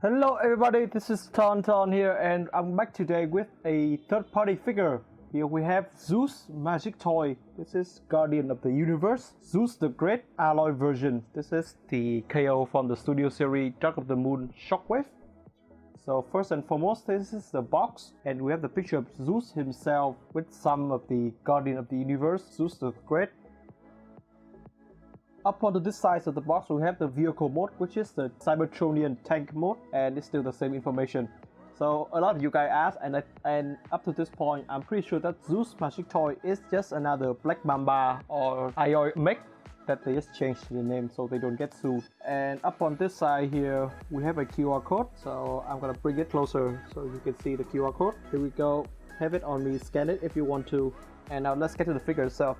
Hello everybody, this is TonTon here and I'm back today with a third-party figure. Here we have Zeus magic toy. This is Guardian of the Universe, Zeus the Great alloy version. This is the KO from the studio series Dark of the Moon Shockwave. So first and foremost, this is the box and we have the picture of Zeus himself with some of the Guardian of the Universe, Zeus the Great. Up onto this side of the box we have the vehicle mode, which is the Cybertronian tank mode, and it's still the same information. So a lot of you guys ask, and up to this point I'm pretty sure that Zeus magic toy is just another Black Mamba or IO mech that they just changed the name so they don't get sued. And up on this side here we have a QR code, so I'm gonna bring it closer so you can see the QR code. Here we go, have it on me, scan it if you want to. And now let's get to the figure itself.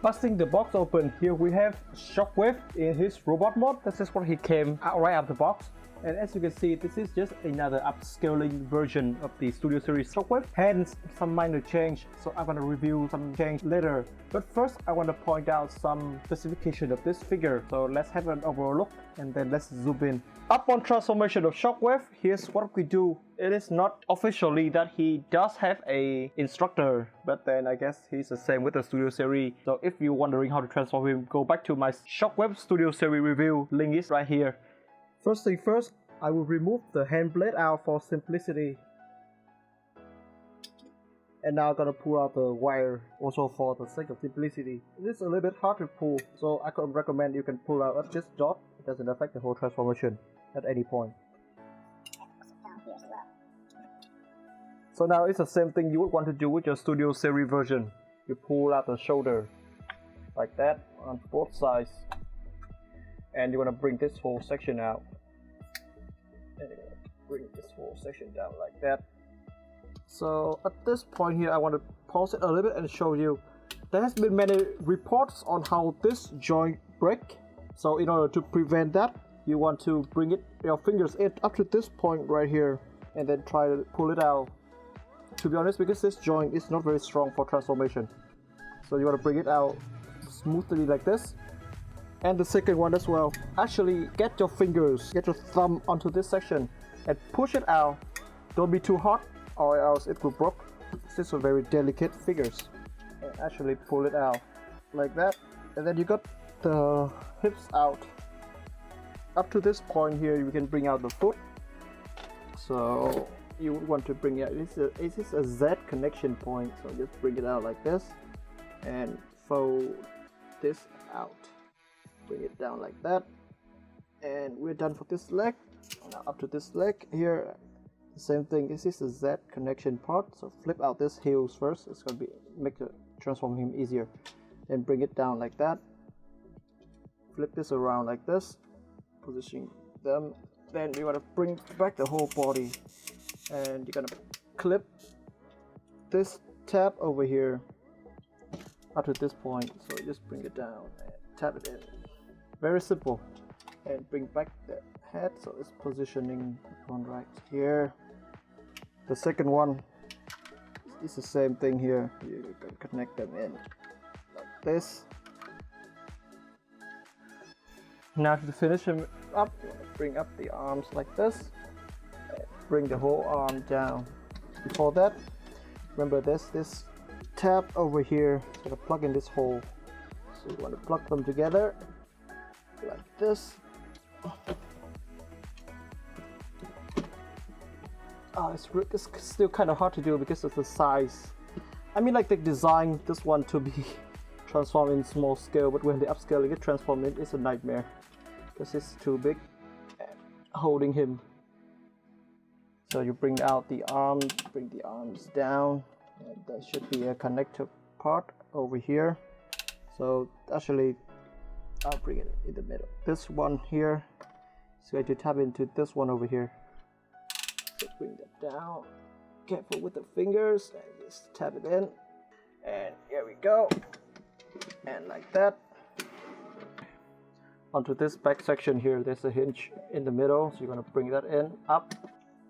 Busting the box open, here we have Shockwave in his robot mode. This is what he came out right out of the box. And as you can see, this is just another upscaling version of the Studio Series Shockwave, hence some minor change. So I'm gonna review some change later. But first I want to point out some specification of this figure. So let's have an overall look and then let's zoom in. Up on transformation of Shockwave, here's what we do. It is not officially that he does have a instructor, but then I guess he's the same with the Studio Series. So if you're wondering how to transform him, go back to my Shockwave Studio Series review, link is right here. First thing first, I will remove the hand blade out for simplicity. And now I'm gonna pull out the wire also for the sake of simplicity. It is a little bit hard to pull, so I could recommend you can pull out just dot. It doesn't affect the whole transformation at any point. So now it's the same thing you would want to do with your Studio Series version. You pull out the shoulder like that on both sides. And you're gonna bring this whole section out. And you're gonna bring this whole section down like that. So at this point here, I want to pause it a little bit and show you. There has been many reports on how this joint break. So in order to prevent that, you want to bring your fingers in up to this point right here, and then try to pull it out. To be honest, because this joint is not very strong for transformation, so you want to bring it out smoothly like this. And the second one as well, actually get your fingers, get your thumb onto this section and push it out. Don't be too hot or else it will break. This is a very delicate figures. And actually pull it out like that, and then you got the hips out. Up to this point here you can bring out the foot. So you would want to bring it out, this is a Z connection point, so just bring it out like this and fold this out. Bring it down like that, and we're done for this leg. Now up to this leg here, the same thing. This is the Z connection part, so flip out this heels first. It's gonna make the transform him easier. Then bring it down like that. Flip this around like this, position them. Then you're gonna bring back the whole body, and you're gonna clip this tab over here up to this point. So just bring it down and tap it in. Very simple. And bring back the head, so it's positioning one right here. The second one is the same thing here. You can connect them in like this. Now to finish him up, you want to bring up the arms like this and bring the whole arm down. Before that, remember this tab over here is going to plug in this hole, so you want to plug them together like this. Oh, it's still kind of hard to do because of the size. I mean, like they designed this one to be transformed in small scale, but when they upscaling it, transform it is a nightmare because it's too big and holding him. So you bring out the arms, bring the arms down, and there should be a connector part over here. So actually I'll bring it in the middle. This one here is going to tap into this one over here. So bring that down. Careful with the fingers and just tap it in. And here we go. And like that. Onto this back section here, there's a hinge in the middle. So you're going to bring that in, up.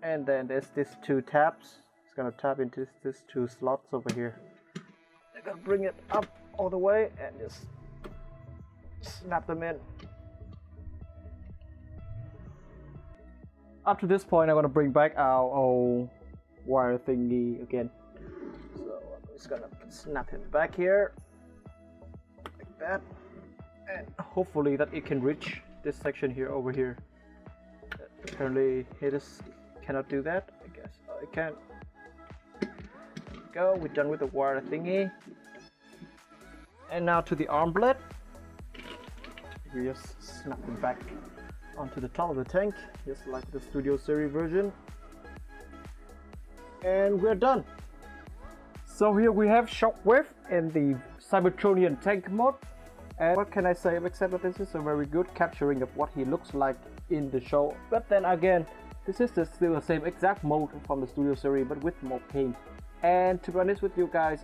And then there's these two tabs. It's going to tap into these two slots over here. You're going to bring it up all the way and just snap them in. up to this point, I'm gonna bring back our old wire thingy again. So I'm just gonna snap him back here, like that, and hopefully that it can reach this section here over here. Apparently it is cannot do that. I guess I can. There we go. We're done with the wire thingy. And now to the arm blade. We just snap them back onto the top of the tank, just like the Studio Series version. And we're done. So here we have Shockwave in the Cybertronian tank mode. And what can I say except that this is a very good capturing of what he looks like in the show. But then again, this is still the same exact mode from the Studio Series but with more paint. And to be honest with you guys,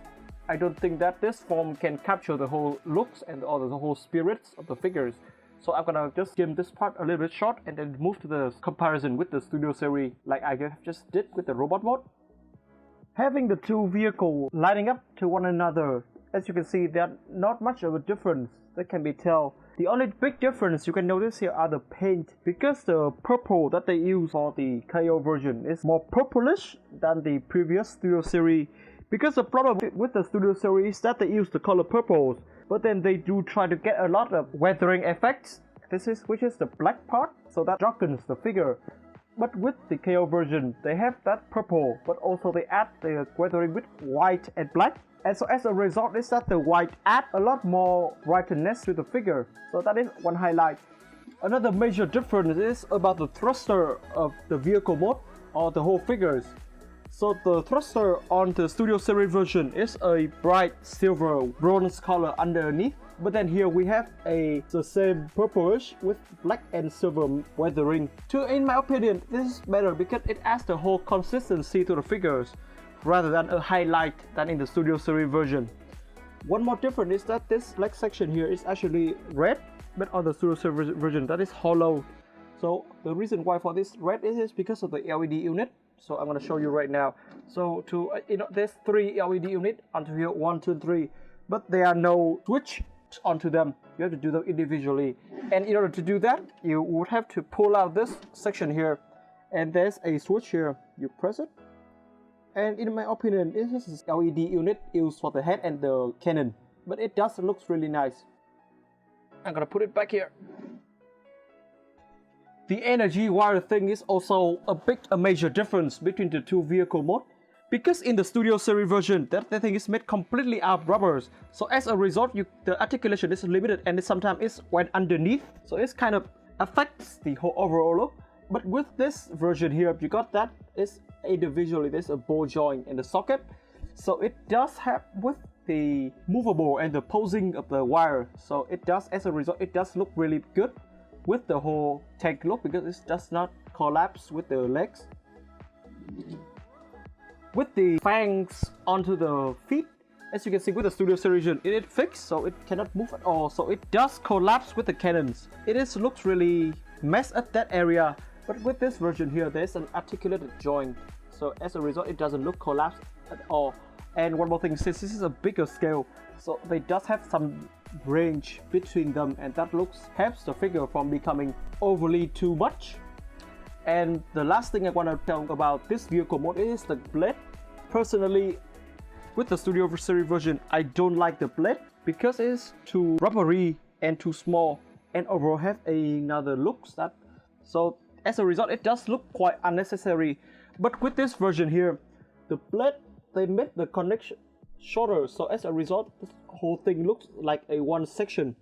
I don't think that this form can capture the whole looks and the whole spirits of the figures. So I'm gonna just skim this part a little bit short and then move to the comparison with the Studio Series like I just did with the robot mode. Having the two vehicles lining up to one another, as you can see, there's not much of a difference that can be tell. The only big difference you can notice here are the paint, because the purple that they use for the KO version is more purplish than the previous Studio Series. Because the problem with the Studio Series is that they use the color purples, but then they do try to get a lot of weathering effects. Which is the black part, so that darkens the figure. But with the KO version, they have that purple, but also they add the weathering with white and black. And so as a result is that the white add a lot more brightness to the figure. So that is one highlight. Another major difference is about the thruster of the vehicle mode or the whole figures. So the thruster on the Studio Series version is a bright silver bronze color underneath. But then here we have the same purplish with black and silver weathering. In my opinion, this is better because it adds the whole consistency to the figures, rather than a highlight than in the Studio Series version. One more difference is that this black section here is actually red, but on the Studio Series version that is hollow. So the reason why for this red is because of the LED unit. So I'm going to show you right now. So there's 3 LED units onto here, 1, 2, 3, but there are no switch onto them. You have to do them individually, and in order to do that you would have to pull out this section here, and there's a switch here. You press it, and in my opinion this is LED unit used for the head and the cannon, but it does looks really nice. I'm gonna put it back here. The energy wire thing is also a major difference between the two vehicle modes, because in the Studio Series version that thing is made completely out of rubbers. So as a result the articulation is limited, and sometimes it's went underneath, so it kind of affects the whole overall look. But with this version here, you got that is individually there's a ball joint in the socket, so it does have with the movable and the posing of the wire, so it does, as a result it does look really good with the whole tank look, because it does not collapse with the legs. With the fangs onto the feet, as you can see with the Studio Series version, it is fixed, so it cannot move at all, so it does collapse with the cannons. Looks really messed at that area, but with this version here there's an articulated joint, so as a result it doesn't look collapsed at all. And one more thing, since this is a bigger scale, so they does have some range between them, and that helps the figure from becoming overly too much. And the last thing I want to tell about this vehicle mode is the blade. Personally, with the Studio Series version, I don't like the blade because it's too rubbery and too small, and overall have another looks that. So as a result, it does look quite unnecessary. But with this version here, the blade, they made the connection shorter, so as a result this whole thing looks like a one section,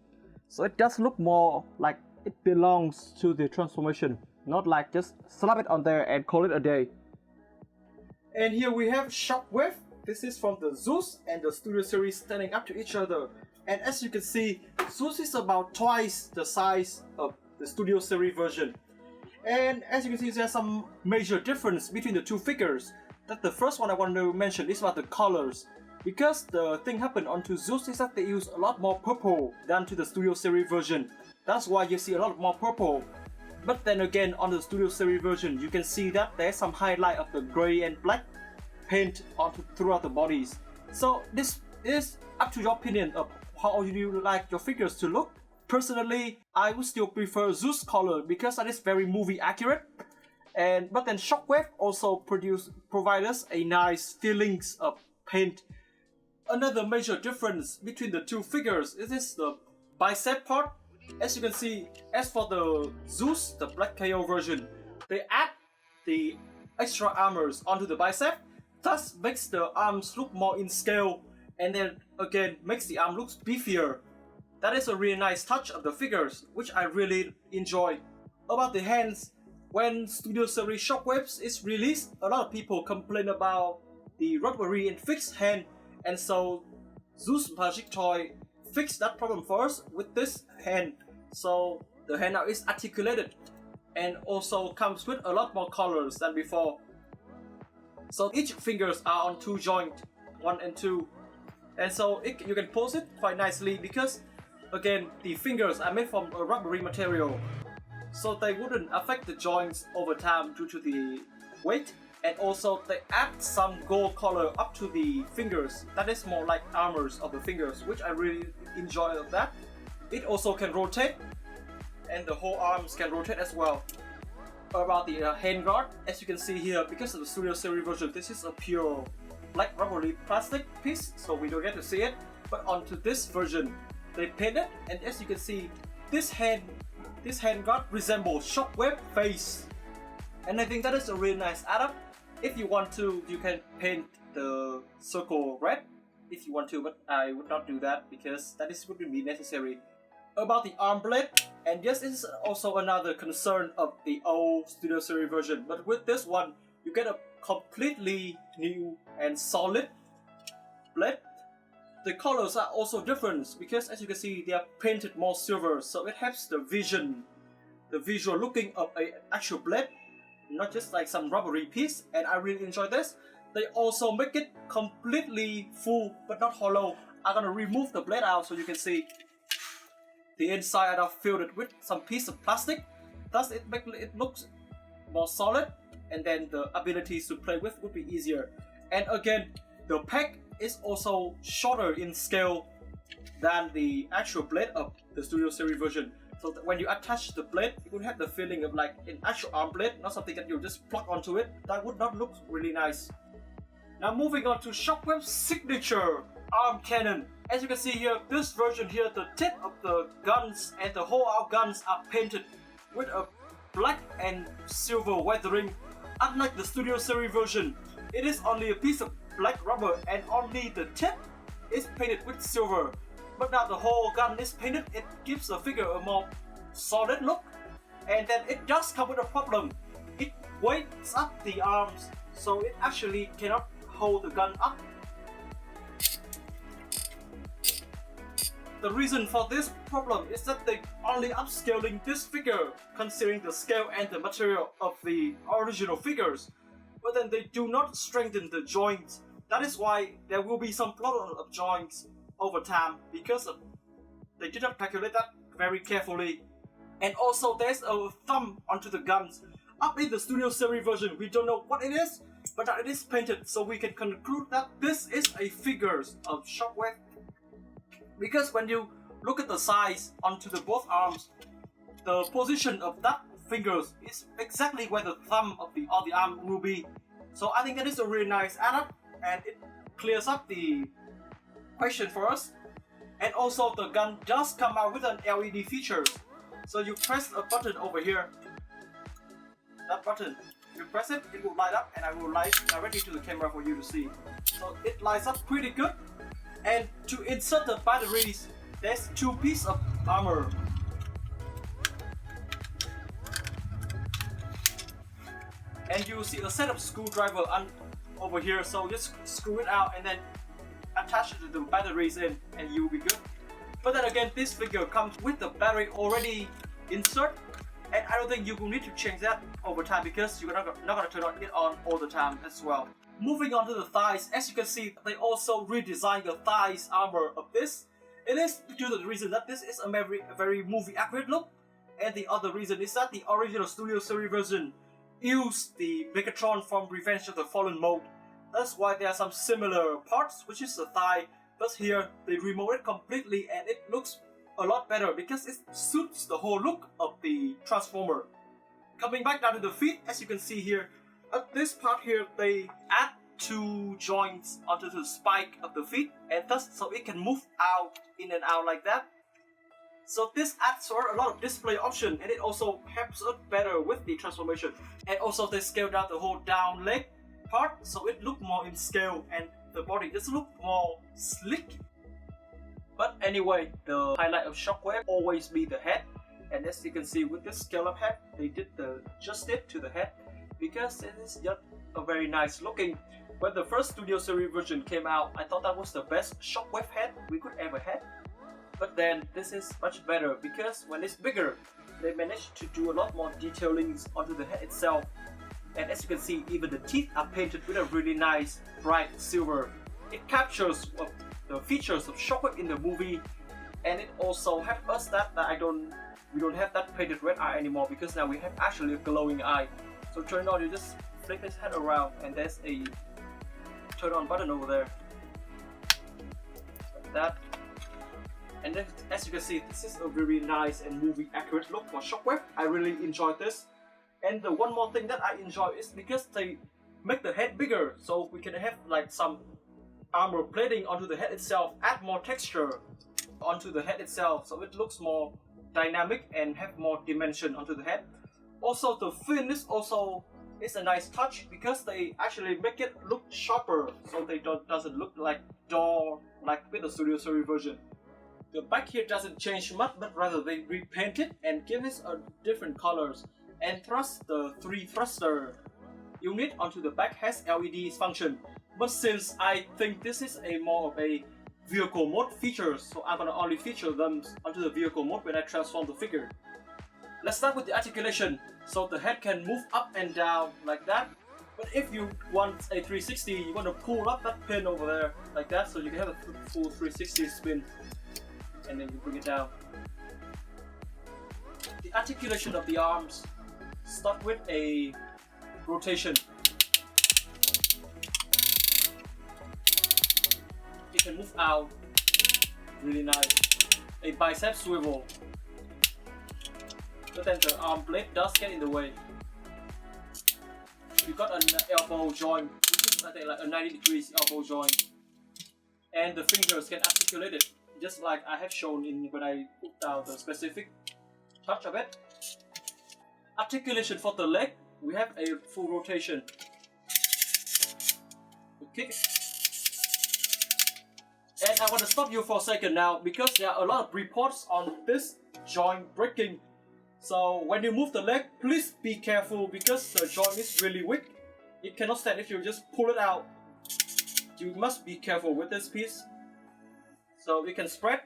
so it does look more like it belongs to the transformation, not like just slap it on there and call it a day. And here we have Shockwave. This is from the Zeus and the Studio Series standing up to each other, and as you can see, Zeus is about twice the size of the Studio Series version. And as you can see, there's some major difference between the two figures. That the first one I want to mention is about the colors. Because the thing happened onto Zeus is that they use a lot more purple than to the Studio Series version. That's why you see a lot more purple. But then again, on the Studio Series version, you can see that there's some highlight of the grey and black paint throughout the bodies. So this is up to your opinion of how you like your figures to look. Personally, I would still prefer Zeus color because that is very movie accurate. But then Shockwave also provide us a nice feelings of paint. Another major difference between the two figures is the bicep part. As you can see, as for the Zeus, the Black KO version, they add the extra armors onto the bicep, thus makes the arms look more in scale, and then again makes the arm look beefier. That is a really nice touch of the figures, which I really enjoy. About the hands, when Studio Series Shockwaves is released, a lot of people complain about the rubbery and fixed hand, and so Zeus Magic Toy fixed that problem for us with this hand. So the hand now is articulated and also comes with a lot more colors than before. So each fingers are on 2 joints, 1 and 2, and so you can pose it quite nicely because again the fingers are made from a rubbery material, so they wouldn't affect the joints over time due to the weight. And also they add some gold color up to the fingers. That is more like armors of the fingers, which I really enjoy of that. It also can rotate, and the whole arms can rotate as well. About the hand guard, as you can see here, because of the Studio Series version, this is a pure black rubbery plastic piece, so we don't get to see it. But onto this version, they painted, and as you can see, this hand guard resembles Shockwave face, and I think that is a really nice add-up. If you want to, you can paint the circle red if you want to, but I would not do that because that wouldn't be necessary. About the arm blade, and yes, this is also another concern of the old Studio Series version, but with this one, you get a completely new and solid blade. The colors are also different because, as you can see, they are painted more silver, so it helps the visual looking of an actual blade, not just like some rubbery piece, and I really enjoy this. They also make it completely full but not hollow. I'm gonna remove the blade out so you can see the inside are filled with some piece of plastic, thus it looks more solid, and then the abilities to play with would be easier. And again, the peg is also shorter in scale than the actual blade of the Studio Series version. So that when you attach the blade, you would have the feeling of like an actual arm blade, not something that you just plug onto it. That would not look really nice. Now moving on to Shockwave's signature arm cannon. As you can see here, this version here, the tip of the guns and the whole arm guns are painted with a black and silver weathering. Unlike the Studio Series version, it is only a piece of black rubber and only the tip is painted with silver. But now the whole gun is painted, it gives the figure a more solid look. And then it does come with a problem. It weights up the arms, so it actually cannot hold the gun up. The reason for this problem is that they only upscaling this figure considering the scale and the material of the original figures, but then they do not strengthen the joints. That is why there will be some problem of joints over time because they did not calculate that very carefully. And also there's a thumb onto the guns. Up in the Studio Series version, we don't know what it is, but it is painted, so we can conclude that this is a figure of Shockwave. Because when you look at the size onto the both arms, the position of that fingers is exactly where the thumb of the arm will be. So I think that is a really nice add-up, and it clears up the question for us. And also the gun does come out with an LED feature. So you press a button over here. That button, you press it, it will light up, and I will light directly to the camera for you to see. So it lights up pretty good. And to insert the batteries, there's 2 pieces of armor. And you will see a set of screwdriver over here, so just screw it out and then attach it to the batteries in, and you will be good. But then again, this figure comes with the battery already insert, and I don't think you will need to change that over time because you're not going to turn it on all the time as well. Moving on to the thighs, as you can see, they also redesigned the thighs armor of this. It is due to the reason that this is a very movie accurate look, and the other reason is that the original Studio Series version used the Megatron from Revenge of the Fallen mode. That's why there are some similar parts, which is the thigh, but here they remove it completely and it looks a lot better because it suits the whole look of the Transformer. Coming back down to the feet, as you can see here, at this part here, they add 2 joints onto the spike of the feet, and thus so it can move out, in and out like that. So this adds a lot of display option, and it also helps us better with the transformation. And also they scale down the whole down leg part, so it look more in scale and the body just look more slick. But anyway, the highlight of Shockwave always be the head. And as you can see with this scale up head, they did the justice to the head because it is just a very nice looking. When the first Studio Series version came out, I thought that was the best Shockwave head we could ever have. But then this is much better because when it's bigger, they managed to do a lot more detailing onto the head itself. And as you can see, even the teeth are painted with a really nice bright silver. It captures the features of Shockwave in the movie, and it also helps us that we don't have that painted red eye anymore because now we have actually a glowing eye. So turn on, you just flick his head around, and there's a turn on button over there, like that. And then, as you can see, this is a very nice and movie accurate look for Shockwave. I really enjoyed this. And the one more thing that I enjoy is because they make the head bigger, so we can have like some armor plating onto the head itself, add more texture onto the head itself, so it looks more dynamic and have more dimension onto the head. Also, the fin is a nice touch because they actually make it look sharper, so they doesn't look like dull like with the Studio Series version. The back here doesn't change much, but rather they repaint it and give it a different colors. And thrust the 3 thruster unit onto the back has LED function. But since I think this is a more of a vehicle mode feature, so I'm gonna only feature them onto the vehicle mode when I transform the figure. Let's start with the articulation. So the head can move up and down like that. But if you want a 360, you want to pull up that pin over there like that, so you can have a full 360 spin. And then you bring it down. The articulation of the arms start with a rotation. It can move out, really nice. A bicep swivel, but then the arm blade does get in the way. You got an elbow joint, which is I think like a 90 degrees elbow joint, and the fingers get articulated, just like I have shown in when I put down the specific touch of it. Articulation for the leg, we have a full rotation. Okay. And I want to stop you for a second now because there are a lot of reports on this joint breaking. So when you move the leg, please be careful because the joint is really weak. It cannot stand if you just pull it out. You must be careful with this piece. So we can spread.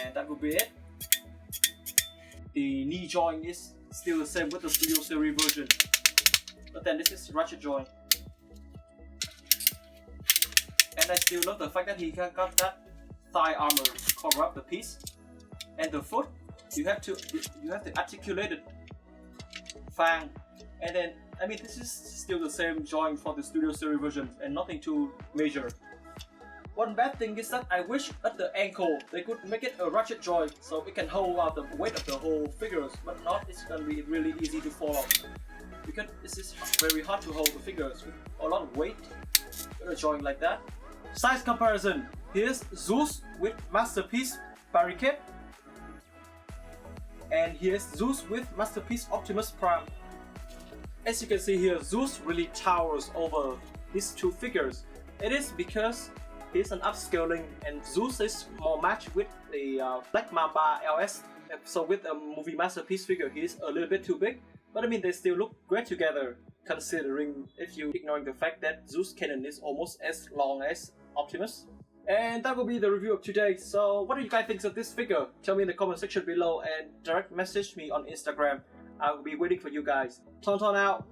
And that will be it. The knee joint is still the same with the Studio Series version. But then this is ratchet joint. And I still love the fact that he got that thigh armor to cover up the piece. And the foot, you have the articulated fang. And then, I mean, this is still the same joint for the Studio Series version and nothing too major. One bad thing is that I wish at the ankle they could make it a ratchet joint so it can hold out the weight of the whole figures, but not, it's gonna be really easy to fall off. Because this is very hard to hold the figures with a lot of weight with a joint like that. Size comparison, here's Zeus with Masterpiece Barricade. And here's Zeus with Masterpiece Optimus Prime. As you can see here, Zeus really towers over these two figures. It is because he's an upscaling and Zeus is more matched with the Black Mamba LS. So with a movie Masterpiece figure, he's a little bit too big. But I mean, they still look great together, considering if you ignoring the fact that Zeus cannon is almost as long as Optimus. And that will be the review of today. So what do you guys think of this figure? Tell me in the comment section below and direct message me on Instagram. I will be waiting for you guys. TonTon out!